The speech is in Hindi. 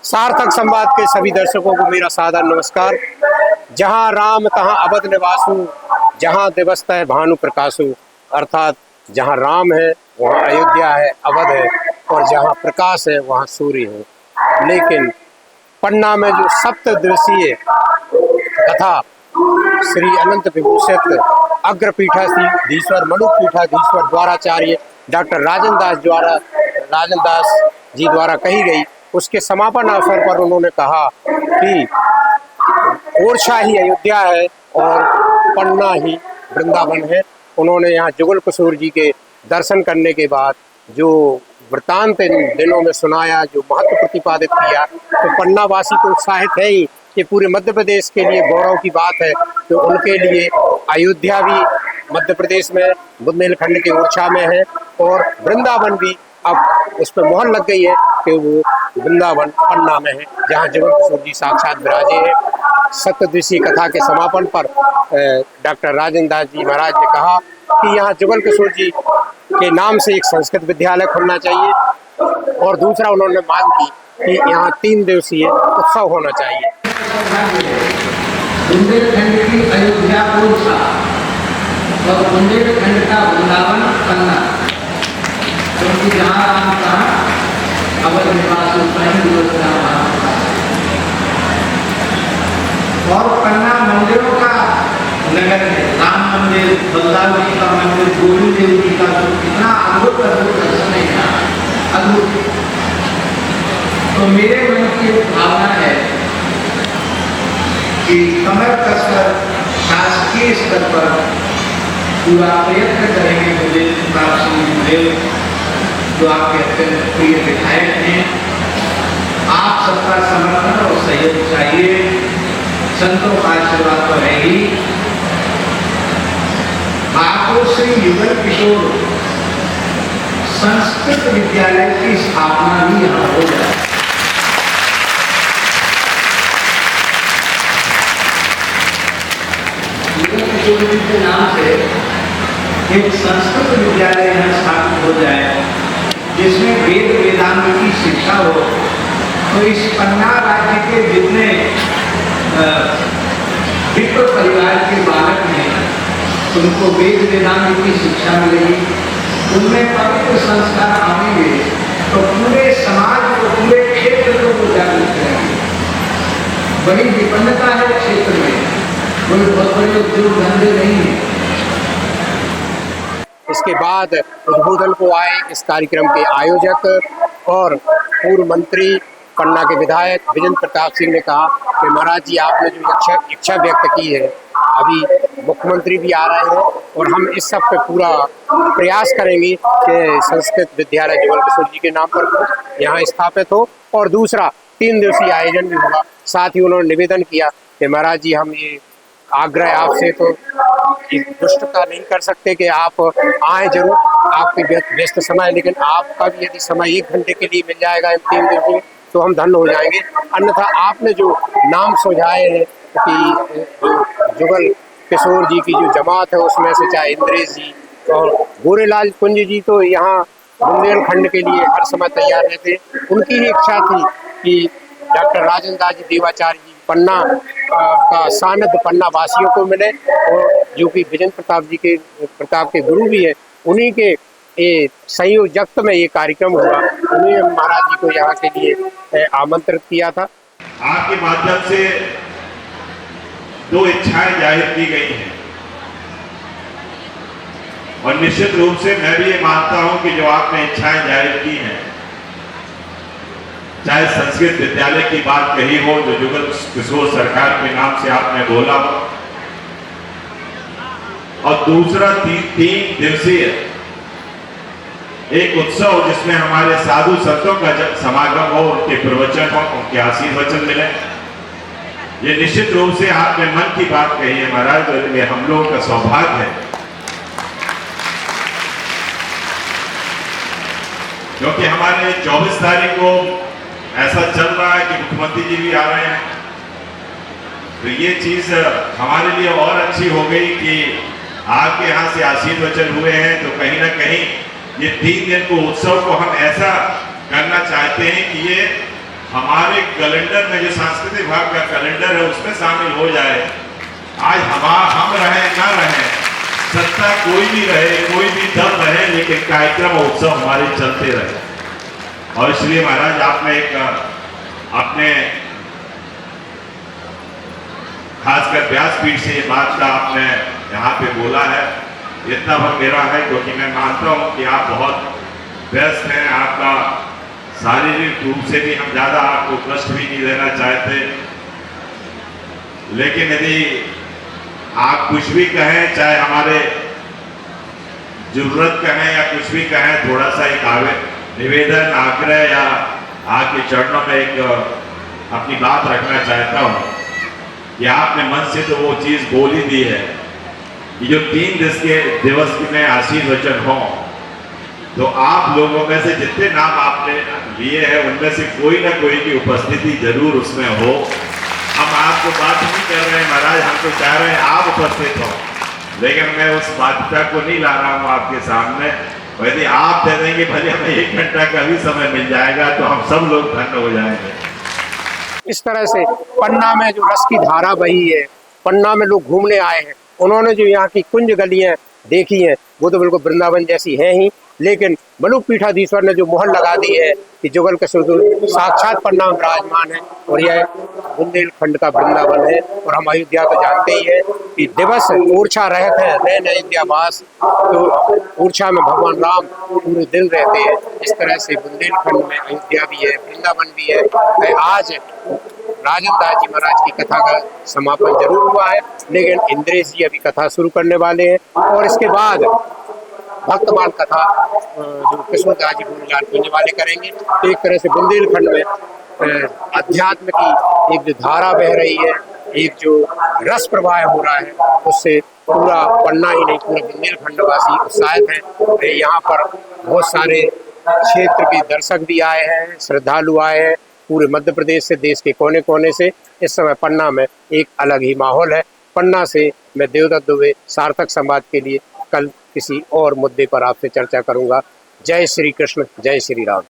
सार्थक संवाद के सभी दर्शकों को मेरा सादर नमस्कार। जहाँ राम तहाँ अवध निवासु, जहाँ दिवसत है भानु प्रकाशु। अर्थात जहाँ राम है वहाँ अयोध्या है, अवध है, और जहाँ प्रकाश है वहाँ सूर्य है। लेकिन पन्ना में जो सप्तदिवसीय कथा श्री अनंत विभूषित अग्रपीठाधीश्वर मणुपीठाधीश्वर द्वाराचार्य डॉक्टर राजन दास जी द्वारा कही गई, उसके समापन अवसर पर उन्होंने कहा कि ओरछा ही अयोध्या है और पन्ना ही वृंदावन है। उन्होंने यहाँ जुगल किशोर जी के दर्शन करने के बाद जो वृत्तांत इन दिनों में सुनाया, जो महत्व प्रतिपादित किया, तो पन्नावासी तो उत्साहित है ही कि पूरे मध्य प्रदेश के लिए गौरव की बात है। तो उनके लिए अयोध्या भी मध्य प्रदेश में बुंदेलखंड के ओरछा में है और वृंदावन भी अब उस पर मोहर लग गई है कि वो वृंदावन पन्ना में है, जहाँ जुगल किशोर जी साक्षात विराजे हैं। सप्तदिवसीय कथा के समापन पर डॉक्टर राजन दास जी महाराज ने कहा कि यहाँ जुगल किशोर जी के नाम से एक संस्कृत विद्यालय खुलना चाहिए, और दूसरा उन्होंने मांग की कि यहाँ 3 दिवसीय उत्सव होना चाहिए। बुंदेलखंड की अयोध्या ओरछा और बुंदेलखंड का वृंदावन पन्ना, क्योंकि जहाँ राम तहाँ अवध निवासु और पन्ना मंदिरों का नगर है। राम मंदिर, बलराम जी का मंदिर, गोविंद देव जी का, तो कितना अद्भुत दर्शन है यहाँ, अद्भुत। तो मेरे मन की एक भावना है कि कमर कसकर शासकीय स्तर पर पूरा प्रयत्न करेंगे। मुझे जो आपके अत्यंत प्रिय विधायक हैं, आप सबका समर्थन और सहयोग चाहिए। संतों का आशीर्वाद तो है ही। आपको श्री युगल किशोर संस्कृत विद्यालय की स्थापना भी यहाँ हो जाए। युगल किशोर जी के नाम से एक संस्कृत विद्यालय यहाँ स्थापित हो जाए, जिसमें वेद वेदांत की शिक्षा हो। तो इस पन्ना राज्य के जितने विप्र परिवार के बालक हैं, उनको वेद वेदांत की शिक्षा मिलेगी, उनमें पवित्र संस्कार आएंगे, तो पूरे समाज को, पूरे क्षेत्र को वो जागृत करेंगे। बड़ी विपन्नता है क्षेत्र में, कोई बहुत बड़े उद्योग धंधे नहीं है। इसके बाद उद्बोधन को आए इस कार्यक्रम के आयोजक और पूर्व मंत्री पन्ना के विधायक विजेंद्र प्रताप सिंह ने कहा कि महाराज जी, आपने जो इच्छा व्यक्त की है, अभी मुख्यमंत्री भी आ रहे हैं और हम इस सब पे पूरा प्रयास करेंगे कि संस्कृत विद्यालय जुगल किशोर जी के नाम पर यहाँ स्थापित हो, और दूसरा 3 दिवसीय आयोजन भी होगा। साथ ही उन्होंने निवेदन किया कि महाराज जी, हम ये आग्रह आपसे तो दुष्टता नहीं कर सकते कि आप आए जरूर, आपके व्यस्त समय, लेकिन आपका भी यदि समय 1 घंटे के लिए मिल जाएगा इन 3 दिनों में तो हम धन्य हो जाएंगे। अन्यथा आपने जो नाम सुझाए हैं कि जुगल किशोर जी की जो जमात है उसमें से चाहे इंद्रेश जी और गोरेलाल कुंज जी तो यहाँ बुंदेलखंड के लिए हर समय तैयार रहते। उनकी ही इच्छा थी कि डॉक्टर राजन दास जी देवाचार्य जी पन्ना का सानिध्य पन्ना वासियों को मिले, और जो कि विजेंद्र प्रताप के गुरु भी है, उन्हीं के संयोजकत्व में ये कार्यक्रम हुआ। उन्हें महाराज जी को यहाँ के लिए आमंत्रित किया था। आपके माध्यम से 2 इच्छाएं जाहिर की गई हैं, और निश्चित रूप से मैं भी ये मानता हूं कि जो आपने इच्छाएं जाहिर की हैं, चाहे संस्कृत विद्यालय की बात कही हो जो जुगल किशोर सरकार के नाम से आपने बोला हो, और दूसरा 3 दिवसीय एक उत्सव जिसमें हमारे साधु संतों का समागम हो, उनके प्रवचन हो, उनके आशीर्वचन मिले, ये निश्चित रूप से आपने मन की बात कही है महाराज, और ये हम लोगों का सौभाग्य है, क्योंकि हमारे 24 तारीख को ऐसा चल रहा है कि मुख्यमंत्री जी भी आ रहे हैं। तो ये चीज हमारे लिए और अच्छी हो गई कि आपके यहाँ से आशीर्वचन हुए हैं, तो कहीं ना कहीं ये 3 दिन को उत्सव को हम ऐसा करना चाहते हैं कि ये हमारे कैलेंडर में जो सांस्कृतिक विभाग का कैलेंडर है उसमें शामिल हो जाए। आज हम रहे ना रहे, सत्ता कोई भी रहे, कोई भी दल रहे, लेकिन कार्यक्रम और उत्सव हमारे चलते रहे। और इसलिए महाराज आपने एक अपने खासकर व्यासपीठ से ये बात का आपने यहाँ पे बोला है, इतना भर मेरा है, क्योंकि मैं मानता हूँ कि आप बहुत व्यस्त हैं, आपका शारीरिक रूप से भी हम ज़्यादा आपको कष्ट भी नहीं देना चाहते, लेकिन यदि आप कुछ भी कहें, चाहे हमारे जरूरत कहें या कुछ भी कहें, थोड़ा सा एक निवेदन आग्रह या आपके चरणों में एक अपनी बात रखना चाहता हूँ कि आपने मन से तो वो चीज़ बोल ही दी है कि जो 3 दिवस में आशीर्वचन हो, तो आप लोगों में से जितने नाम आपने लिए हैं उनमें से कोई ना कोई की उपस्थिति जरूर उसमें हो। हम आपको बात नहीं कर रहे हैं महाराज, हम तो चाह रहे हैं आप उपस्थित हो, लेकिन मैं उस बाध्यता को नहीं ला रहा हूँ आपके सामने। यदि आप दे देंगे, भले हमें 1 घंटा का भी समय मिल जाएगा तो हम सब लोग धन्य हो जाएंगे। इस तरह से पन्ना में जो रस की धारा बही है, पन्ना में लोग घूमने आए हैं, उन्होंने जो यहाँ की कुंज गलियां देखी हैं वो तो बिल्कुल वृंदावन जैसी हैं ही, लेकिन मलुक पीठाधीश्वर ने जो मोहर लगा दी है कि जुगल के साक्षात पन्ना में विराजमान है और यह बुंदेलखंड का वृंदावन है। और हम अयोध्या तो जानते ही है कि दिवस ऊर्छा रहते हैं, नैन अयोध्यावास, तो ऊर्छा में भगवान राम पूरे दिन रहते हैं। इस तरह से बुंदेलखंड में अयोध्या भी है, वृंदावन भी है। आज राजन दास जी महाराज की कथा का समापन जरूर हुआ है, लेकिन इंद्रेश जी अभी कथा शुरू करने वाले हैं और इसके बाद भक्तमाल कथा जो कृष्णदास जी गुणगान करने वाले करेंगे। तो एक तरह से बुंदेलखंड में अध्यात्म की एक जो धारा बह रही है, एक जो रस प्रवाह हो रहा है, उससे पूरा पन्ना ही नहीं, पूरा बुंदेलखंडवासी उत्साहित है। यहाँ पर बहुत सारे क्षेत्र के दर्शक भी आए हैं, श्रद्धालु आए हैं, पूरे मध्य प्रदेश से, देश के कोने कोने से। इस समय पन्ना में एक अलग ही माहौल है। पन्ना से मैं देवदत्त दुबे सार्थक संवाद के लिए कल किसी और मुद्दे पर आपसे चर्चा करूंगा। जय श्री कृष्ण, जय श्री राम।